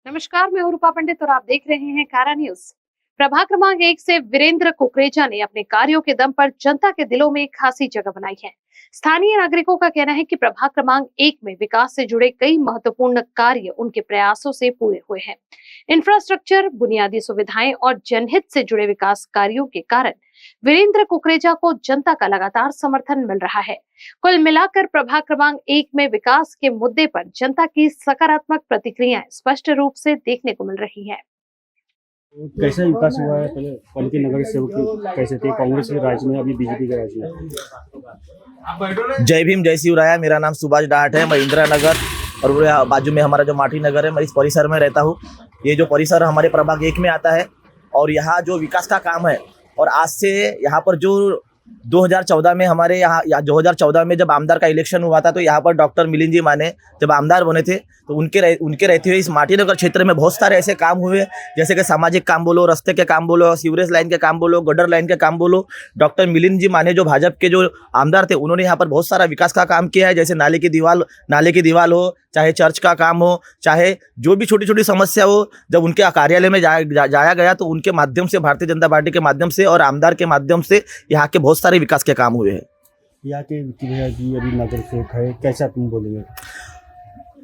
नमस्कार, मैं हूं रूपा पंडित और आप देख रहे हैं कारा न्यूज। प्रभाग क्रमांक 1 से वीरेंद्र कुकरेजा ने अपने कार्यों के दम पर जनता के दिलों में एक खासी जगह बनाई है। स्थानीय नागरिकों का कहना है कि प्रभाग क्रमांक 1 में विकास से जुड़े कई महत्वपूर्ण कार्य उनके प्रयासों से पूरे हुए हैं। इंफ्रास्ट्रक्चर, बुनियादी सुविधाएं और जनहित से जुड़े विकास कार्यों के कारण वीरेंद्र कुकरेजा को जनता का लगातार समर्थन मिल रहा है। कुल मिलाकर प्रभाग क्रमांक 1 में विकास के मुद्दे पर जनता की सकारात्मक प्रतिक्रियाएं स्पष्ट रूप से देखने को मिल रही है। कैसा विकास हुआ है? पहले पंथी नगर सेवक कैसे थे कांग्रेस के राज में, अभी बीजेपी के राज में। जय भीम, जय शिवराया। मेरा नाम सुभाष डाहट है। मैं इंदिरा नगर और बाजू में हमारा जो माटी नगर है, मैं इस परिसर में रहता हूँ। ये जो परिसर हमारे प्रभाग 1 में आता है और यहाँ जो विकास का काम है, और आज से यहाँ पर जो 2014 में हमारे यहाँ 2014 में जब आमदार का इलेक्शन हुआ था, तो यहाँ पर डॉक्टर मिलिंद जी माने जब आमदार बने थे, तो उनके रहते हुए इस माटी नगर क्षेत्र में बहुत सारे ऐसे काम हुए, जैसे कि सामाजिक काम बोलो, रास्ते के काम बोलो, सीवरेज लाइन के काम बोलो, गटर लाइन के काम बोलो। डॉक्टर मिलिंद जी माने जो भाजपा के जो आमदार थे, उन्होंने यहाँ पर बहुत सारा विकास का काम किया है, जैसे नाले की दीवार हो, चाहे चर्च का काम हो, चाहे जो भी छोटी छोटी समस्या हो, जब उनके कार्यालय में जाया गया तो उनके माध्यम से, भारतीय जनता पार्टी के माध्यम से और आमदार के माध्यम से यहाँ के बहुत सारे विकास के काम हुए हैं। यहाँ के विक्की भैया जी अभी नगर सेवक है, कैसा तुम बोलेंगे?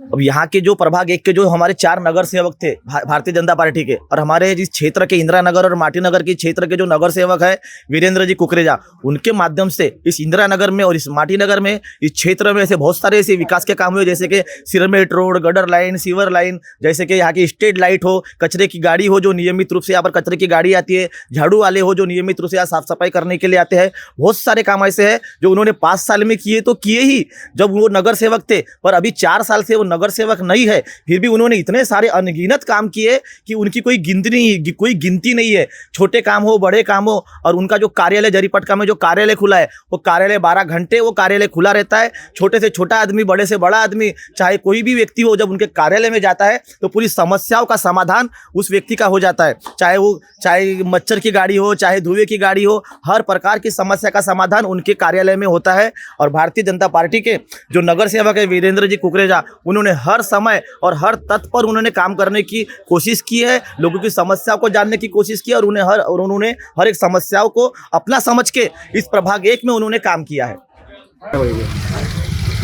अब यहाँ के जो प्रभाग 1 के जो हमारे 4 नगर सेवक थे भारतीय जनता पार्टी के, और हमारे जिस क्षेत्र के इंदिरा नगर और माटी नगर के क्षेत्र के जो नगर सेवक है वीरेंद्र जी कुकरेजा, उनके माध्यम से इस इंदिरा नगर में और इस माटी नगर में, इस क्षेत्र में ऐसे बहुत सारे ऐसे विकास के काम हुए, जैसे कि cement road, gutter line, sewer line, जैसे कि यहाँ की स्ट्रीट लाइट हो, कचरे की गाड़ी हो जो नियमित रूप से यहाँ पर कचरे की गाड़ी आती है, झाड़ू वाले हो जो नियमित रूप से यहाँ साफ सफाई करने के लिए आते हैं। बहुत सारे काम ऐसे हैं जो उन्होंने 5 साल में किए, तो किए ही जब वो नगर सेवक थे, पर अभी 4 साल से वो नगर सेवक नहीं है, फिर भी उन्होंने इतने सारे अनगिनत काम किए कि उनकी कोई गिनती नहीं है। छोटे काम हो, बड़े काम हो, और उनका जो कार्यालय जरीपटका में जो कार्यालय खुला है, वो कार्यालय 12 घंटे वो कार्यालय खुला रहता है। छोटे से छोटा आदमी, बड़े से बड़ा आदमी, चाहे कोई भी व्यक्ति हो, जब उनके कार्यालय में जाता है तो पूरी समस्याओं का समाधान उस व्यक्ति का हो जाता है। चाहे मच्छर की गाड़ी हो, चाहे धुएं की गाड़ी हो, हर प्रकार की समस्या का समाधान उनके कार्यालय में होता है। और भारतीय जनता पार्टी के जो नगर सेवक है वीरेंद्र जी कुकरेजा, उन्होंने हर समय और हर तत्पर उन्होंने काम करने की कोशिश की है, लोगों की समस्याओं को जानने की कोशिश की, और उन्होंने हर एक समस्याओं को अपना समझ के इस प्रभाग 1 में उन्होंने काम किया है।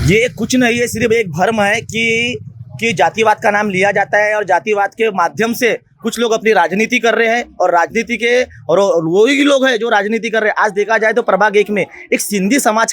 ये कुछ नहीं है, सिर्फ एक भ्रम है कि जातिवाद का नाम लिया जाता है और जातिवाद के माध्यम से कुछ लोग अपनी राजनीति कर रहे हैं, और राजनीति के और वही लोग हैं जो राजनीति कर रहे हैं। आज देखा जाए तो प्रभाग 1 में एक सिंधी समाज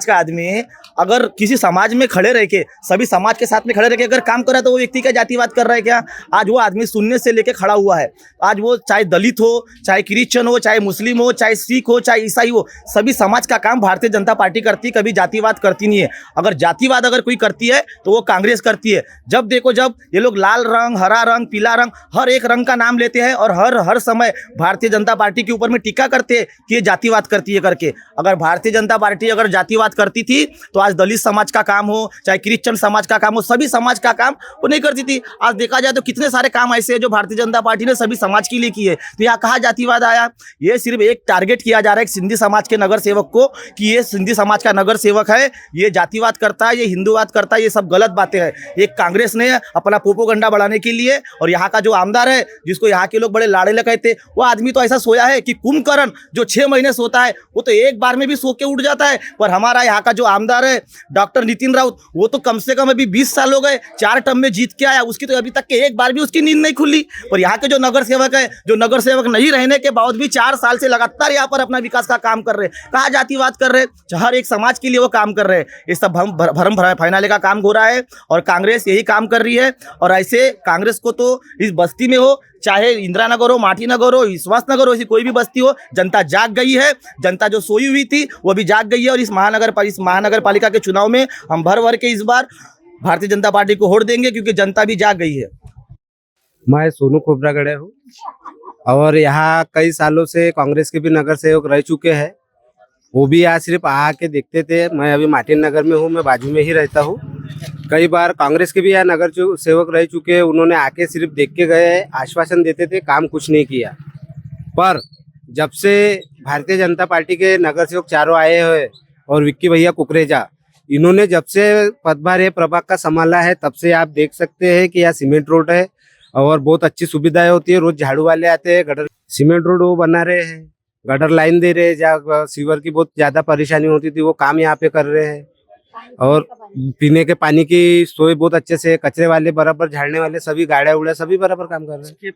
का आदमी अगर किसी समाज में खड़े रह के, सभी समाज के साथ में खड़े रह के अगर काम कर रहा है, तो वो व्यक्ति का जातिवाद कर रहा है क्या? आज वो आदमी सुनने से लेके खड़ा हुआ है। आज वो चाहे दलित हो, चाहे क्रिश्चियन हो, चाहे मुस्लिम हो, चाहे सिख हो, चाहे ईसाई हो, सभी समाज का काम भारतीय जनता पार्टी करती है, कभी जातिवाद करती नहीं है। अगर जातिवाद अगर कोई करती है तो वो कांग्रेस करती है। जब देखो, जब ये लोग लाल रंग, हरा रंग, पीला रंग, हर एक रंग का नाम लेते हैं और हर समय भारतीय जनता पार्टी के ऊपर में टीका करते हैं कि ये जातिवाद करती है करके। अगर भारतीय जनता पार्टी अगर जातिवाद करती थी तो आज दलित समाज का काम हो, चाहे क्रिश्चियन समाज का काम हो, सभी समाज का काम वो नहीं करती थी। आज देखा जाए तो कितने सारे काम ऐसे हैं जो भारतीय जनता पार्टी ने सभी समाज के लिए किए। तो यहाँ कहाँ जातिवाद आया? ये सिर्फ एक टारगेट किया जा रहा है सिंधी समाज के नगर सेवक को कि ये सिंधी समाज का नगर सेवक है, ये जातिवाद करता है, ये हिंदूवाद करता है। ये सब गलत बातें हैं। एक कांग्रेस ने अपना प्रोपोगंडा बढ़ाने के लिए, और यहाँ का जो आमदार है जिसको यहाँ के लोग बड़े लाड़ेले कहते, वो आदमी तो ऐसा सोया है कि कुंभकर्ण जो 6 महीने सोता है वो तो एक बार में भी सो के उठ जाता है। पर हमारा यहाँ का जो आमदार है डॉक्टर नितिन राउत, वो तो कम से कम अभी 20 साल हो गए, 4 टर्म में जीत के आया, उसकी तो अभी तक के एक बार भी उसकी नींद नहीं खुली। और यहाँ के जो नगर सेवक है, जो नगर सेवक नहीं रहने के बावजूद भी 4 साल से लगातार यहाँ पर अपना विकास का काम कर रहे हैं। कहाँ जातिवाद कर रहे हैं? हर एक समाज के लिए वो काम कर रहे हैं। ये सब भ्रम फैलाने का काम हो रहा है और कांग्रेस यही काम कर रही है। और ऐसे कांग्रेस को तो इस बस्ती में हो, चाहे इंदिरा नगर हो, माटी नगर हो, विश्वास नगर हो, ऐसी कोई भी बस्ती हो, जनता जाग गई है। जनता जो सोई हुई थी वो भी जाग गई है। और इस महानगर पालिका के चुनाव में हम भर के इस बार भारतीय जनता पार्टी को वोट देंगे, क्योंकि जनता भी जाग गई है। मैं सोनू खोबरागढ़े हूँ और यहाँ कई सालों से कांग्रेस के भी नगर सेवक रह चुके हैं। वो भी यहाँ सिर्फ आके देखते थे। मैं अभी मार्टिन नगर में हूँ, मैं बाजू में ही रहता हूँ। कई बार कांग्रेस के भी यहाँ नगर सेवक रह चुके हैं। उन्होंने आके सिर्फ देख के गए, आश्वासन देते थे, काम कुछ नहीं किया। पर जब से भारतीय जनता पार्टी के नगर सेवक चारों आए हैं और विक्की भैया कुकरेजा, इन्होंने जब से पदभार ये प्रभाग का संभाला है तब से आप देख सकते हैं कि यहाँ सीमेंट रोड है और बहुत अच्छी सुविधाएं होती है। रोज झाड़ू वाले आते हैं, गटर सीमेंट रोड वो बना रहे हैं, गटर लाइन दे रहे हैं। जहाँ सीवर की बहुत ज्यादा परेशानी होती थी वो काम यहाँ पे कर रहे हैं और पीने के पानी की सोई बहुत अच्छे से, कचरे वाले बराबर, झाड़ने वाले सभी, गाड़िया उड़िया सभी बराबर काम कर रहे हैं। इसके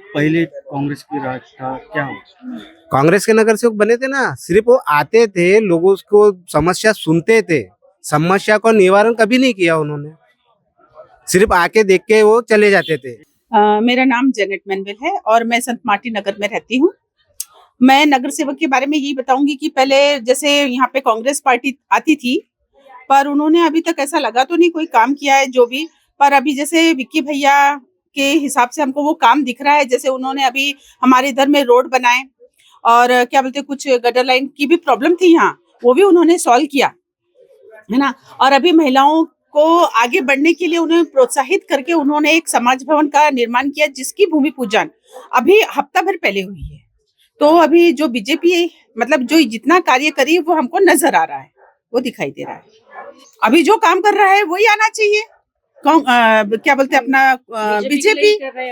पहले कांग्रेस की राज था, क्या हुआ? कांग्रेस के नगर सेवक बने थे ना, सिर्फ वो आते थे, लोगों को समस्या सुनते थे, समस्या को निवारण कभी नहीं किया उन्होंने, सिर्फ आके देख के वो चले जाते थे। मेरा नाम जेनेट मैनवेल है और मैं संत मार्टिन नगर में रहती हूँ। मैं नगर सेवक के बारे में यही बताऊंगी कि पहले जैसे यहाँ पे कांग्रेस पार्टी आती थी, पर उन्होंने अभी तक ऐसा लगा तो नहीं कोई काम किया है जो भी, पर अभी जैसे विक्की भैया के हिसाब से हमको वो काम दिख रहा है। जैसे उन्होंने अभी हमारे इधर में रोड बनाए और क्या बोलते कुछ गटर लाइन की भी प्रॉब्लम थी यहाँ, वो भी उन्होंने सॉल्व किया है ना। और अभी महिलाओं को आगे बढ़ने के लिए उन्हें प्रोत्साहित करके उन्होंने एक समाज भवन का निर्माण किया, जिसकी भूमि पूजन अभी हफ्ता भर पहले हुई है। तो अभी जो बीजेपी मतलब जो जितना कार्य करी वो हमको नजर आ रहा है, वो दिखाई दे रहा है। अभी जो काम कर रहा है वही आना चाहिए। क्या बोलते हैं अपना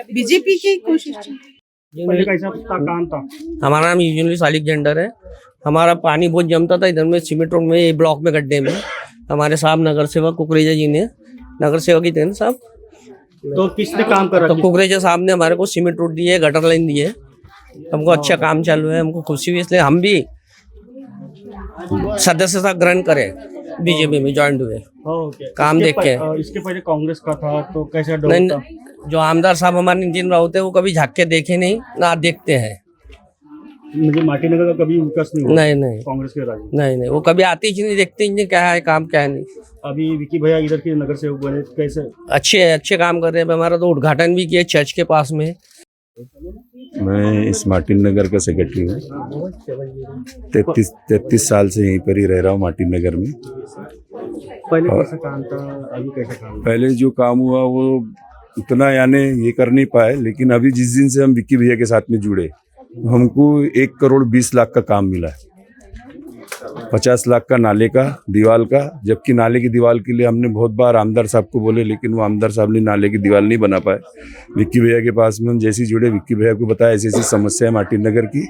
बीजेपी की कोशिश। पहले कैसा काम था? हमारा नाम यूजुअली अलेक्जेंडर है। हमारा पानी बहुत जमता था इधर में सीमेंट रोड में, ये ब्लॉक में, गड्ढे में। हमारे साहब नगर सेवक कुकरेजा जी ने, नगर सेवक ही थे ना साहब, तो किसने काम करा? तो कुकरेजा साहब ने हमारे को सीमेंट रोड दिए, गटर लाइन दिए, हमको अच्छा काम चालू है, हमको खुशी हुई, इसलिए हम भी सदस्यता ग्रहण करें, बीजेपी में ज्वाइन हुए, काम देख के। इसके पहले कांग्रेस का था तो कैसा डर था? जो आमदार साहब हमारे नितिन राउत है वो कभी झाँक के देखे नहीं ना देखते हैं। मुझे माटी नगर का कभी विकास नहीं हुआ? नहीं कांग्रेस के राज में नहीं, वो कभी आते ही नहीं, देखते ही क्या है काम, क्या है नहीं। अभी विक्की भैया इधर के नगर सेवक बने, कैसे? अच्छे काम कर रहे हैं। हमारा तो उद्घाटन भी किया चर्च के पास में। मैं इस मार्टिन नगर का सेक्रेटरी हूँ। 33 साल से यहीं पर ही रह रहा हूँ मार्टिन नगर में। पहले कैसा काम था, अभी कैसा काम? पहले जो काम हुआ वो उतना यानी ये कर नहीं पाए, लेकिन अभी जिस दिन से हम विक्की भैया के साथ में जुड़े, हमको 1 करोड़ 20 लाख का काम मिला है। 50 लाख का नाले का दीवार का, जबकि नाले की दीवार के लिए हमने बहुत बार आमदार साहब को बोले, लेकिन वो आमदार साहब ने नाले की दीवार नहीं बना पाए। विक्की भैया के पास में हम जैसे ही जुड़े, विक्की भैया को बताया ऐसी ऐसी समस्या है मार्टिन नगर की।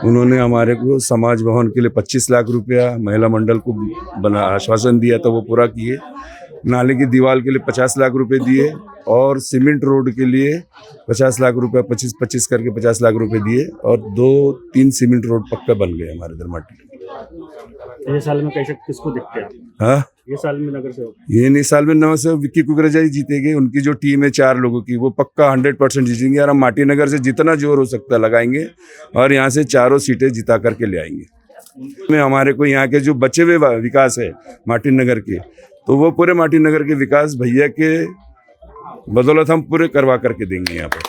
उन्होंने हमारे को समाज भवन के लिए 25 लाख रुपया, महिला मंडल को बना आश्वासन दिया था, वो पूरा किए। नाले की दीवार के लिए 50 लाख रुपए दिए और सीमेंट रोड के लिए 50 लाख रुपए, 25-25 करके 50 लाख रुपए दिए और 2-3 सीमेंट रोड पक्का बन गए हमारे इधर मार्टिन। ये साल में कैसे किसको देखते हैं? हाँ, ये साल में नगर सेवक, ये नहीं साल में नगर सेवक विक्की कुकरेजा ही जीतेंगे। उनकी जो टीम है 4 लोगों की, वो पक्का 100% जीतेंगे और हम मार्टिन नगर से जितना जोर हो सकता है लगाएंगे और यहाँ से 4 सीटें जिता करके ले आएंगे। में हमारे को यहाँ के जो बचे हुए विकास है मार्टिन नगर के, तो वो पूरे मार्टिन नगर के विकास भैया के बदौलत हम पूरे करवा करके देंगे यहाँ पर।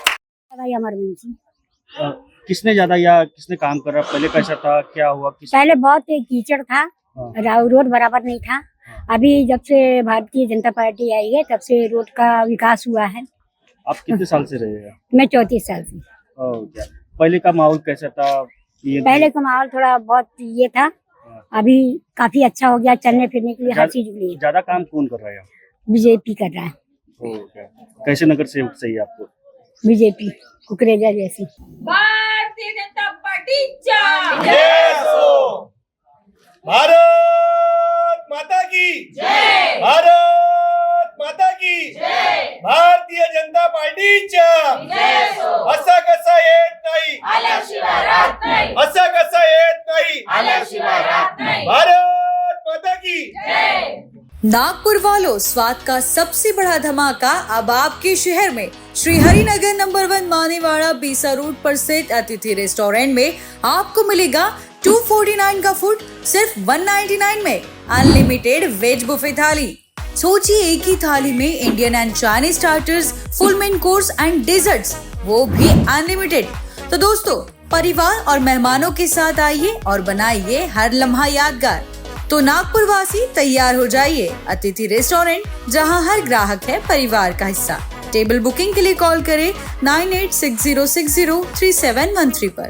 किसने ज्यादा या किसने काम करा? पहले कैसा था, क्या हुआ? पहले बहुत कीचड़ था, रोड बराबर नहीं था। अभी जब से भारतीय जनता पार्टी आई है तब से रोड का विकास हुआ है। आप कितने साल से रहे हैं? मैं 34 साल से। पहले का माहौल कैसा था? पहले का माहौल थोड़ा बहुत ये था, अभी काफी अच्छा हो गया, चलने फिरने के लिए हर चीज के लिए। ज्यादा काम कौन कर रहा है? बीजेपी कर रहा है। कैसे नगर सेवक चाहिए आपको? बीजेपी कुकरेजा जैसी। भारतीय जनता पार्टी भारत माता की जय, भारत माता की जय, भारतीय जनता पार्टीच्या असा कसा येत नाही, असा कसा येत नाही, भारत माता की जय। नागपुर वालों, स्वाद का सबसे बड़ा धमाका अब आपके शहर में श्री हरिनगर नंबर 1 मानेवाड़ा बीसा रोड पर स्थित अतिथि रेस्टोरेंट में आपको मिलेगा 249 का फूड सिर्फ 199 में। अनलिमिटेड वेज बुफे थाली, सोचिए एक ही थाली में Indian and Chinese starters, full main course and desserts, वो भी अनलिमिटेड। तो दोस्तों, परिवार और मेहमानों के साथ आइए और बनाइए हर लम्हा यादगार। तो नागपुर वासी तैयार हो जाइए, अतिथि रेस्टोरेंट, जहां हर ग्राहक है परिवार का हिस्सा। टेबल बुकिंग के लिए कॉल करें 9860603713 पर।